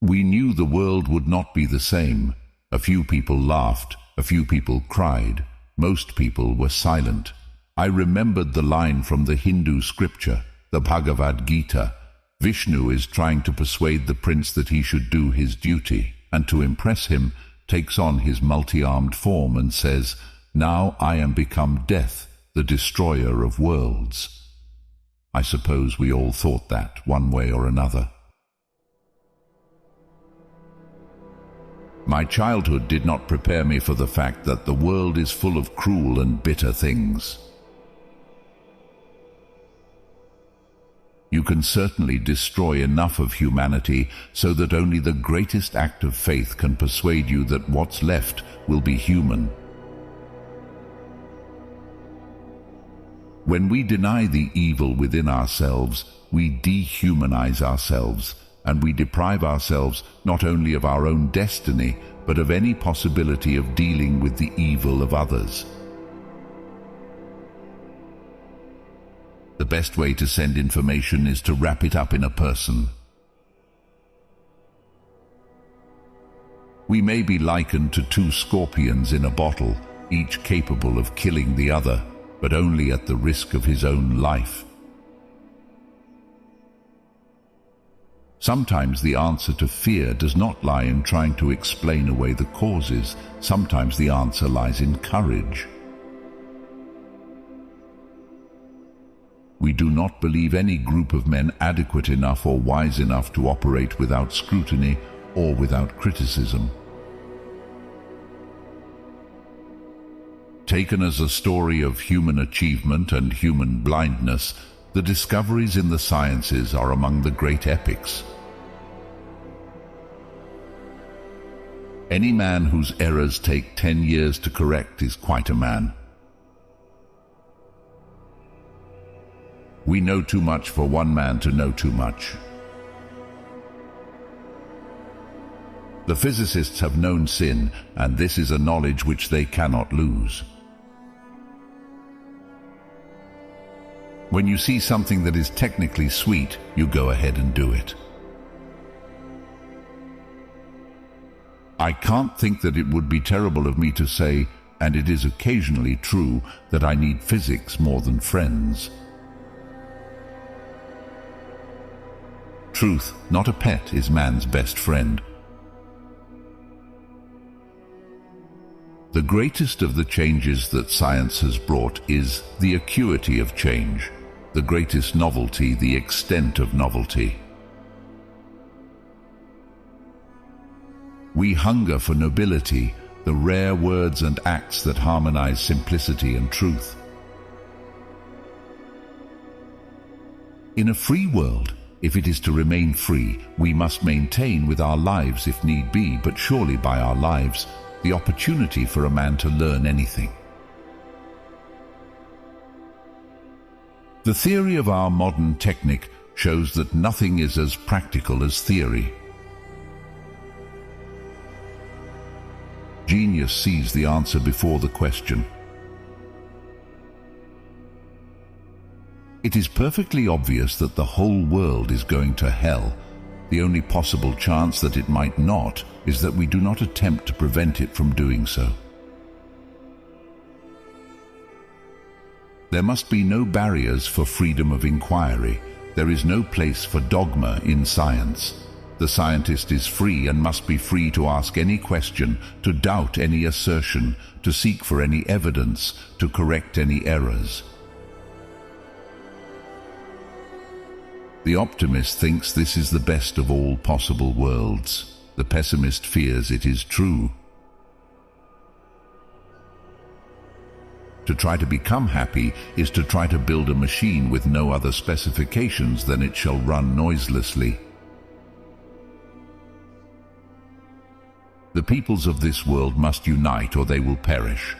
We knew the world would not be the same. A few people laughed, a few people cried, most people were silent. I remembered the line from the Hindu scripture, the Bhagavad Gita. Vishnu is trying to persuade the prince that he should do his duty, and to impress him, takes on his multi-armed form and says, "Now I am become death, the destroyer of worlds." I suppose we all thought that, one way or another. My childhood did not prepare me for the fact that the world is full of cruel and bitter things. You can certainly destroy enough of humanity so that only the greatest act of faith can persuade you that what's left will be human. When we deny the evil within ourselves, we dehumanize ourselves, and we deprive ourselves not only of our own destiny, but of any possibility of dealing with the evil of others. The best way to send information is to wrap it up in a person. We may be likened to two scorpions in a bottle, each capable of killing the other, but only at the risk of his own life. Sometimes the answer to fear does not lie in trying to explain away the causes. Sometimes the answer lies in courage. We do not believe any group of men adequate enough or wise enough to operate without scrutiny or without criticism. Taken as a story of human achievement and human blindness, the discoveries in the sciences are among the great epics. Any man whose errors take 10 years to correct is quite a man. We know too much for one man to know too much. The physicists have known sin, and this is a knowledge which they cannot lose. When you see something that is technically sweet, you go ahead and do it. I can't think that it would be terrible of me to say, and it is occasionally true, that I need physics more than friends. Truth, not a pet, is man's best friend. The greatest of the changes that science has brought is the acuity of change, the greatest novelty, the extent of novelty. We hunger for nobility, the rare words and acts that harmonize simplicity and truth. In a free world, if it is to remain free, we must maintain with our lives if need be, but surely by our lives, the opportunity for a man to learn anything. The theory of our modern technic shows that nothing is as practical as theory. Genius sees the answer before the question. It is perfectly obvious that the whole world is going to hell. The only possible chance that it might not is that we do not attempt to prevent it from doing so. There must be no barriers for freedom of inquiry. There is no place for dogma in science. The scientist is free and must be free to ask any question, to doubt any assertion, to seek for any evidence, to correct any errors. The optimist thinks this is the best of all possible worlds. The pessimist fears it is true. To try to become happy is to try to build a machine with no other specifications than it shall run noiselessly. The peoples of this world must unite or they will perish.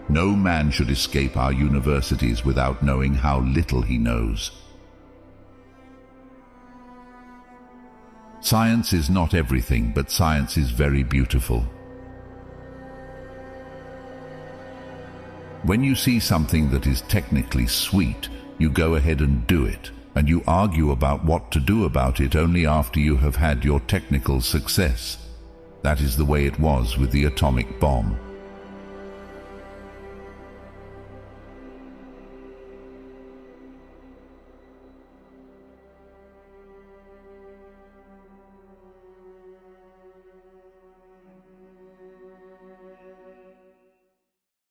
No man should escape our universities without knowing how little he knows. Science is not everything, but science is very beautiful. When you see something that is technically sweet, you go ahead and do it. and you argue about what to do about it only after you have had your technical success. That is the way it was with the atomic bomb.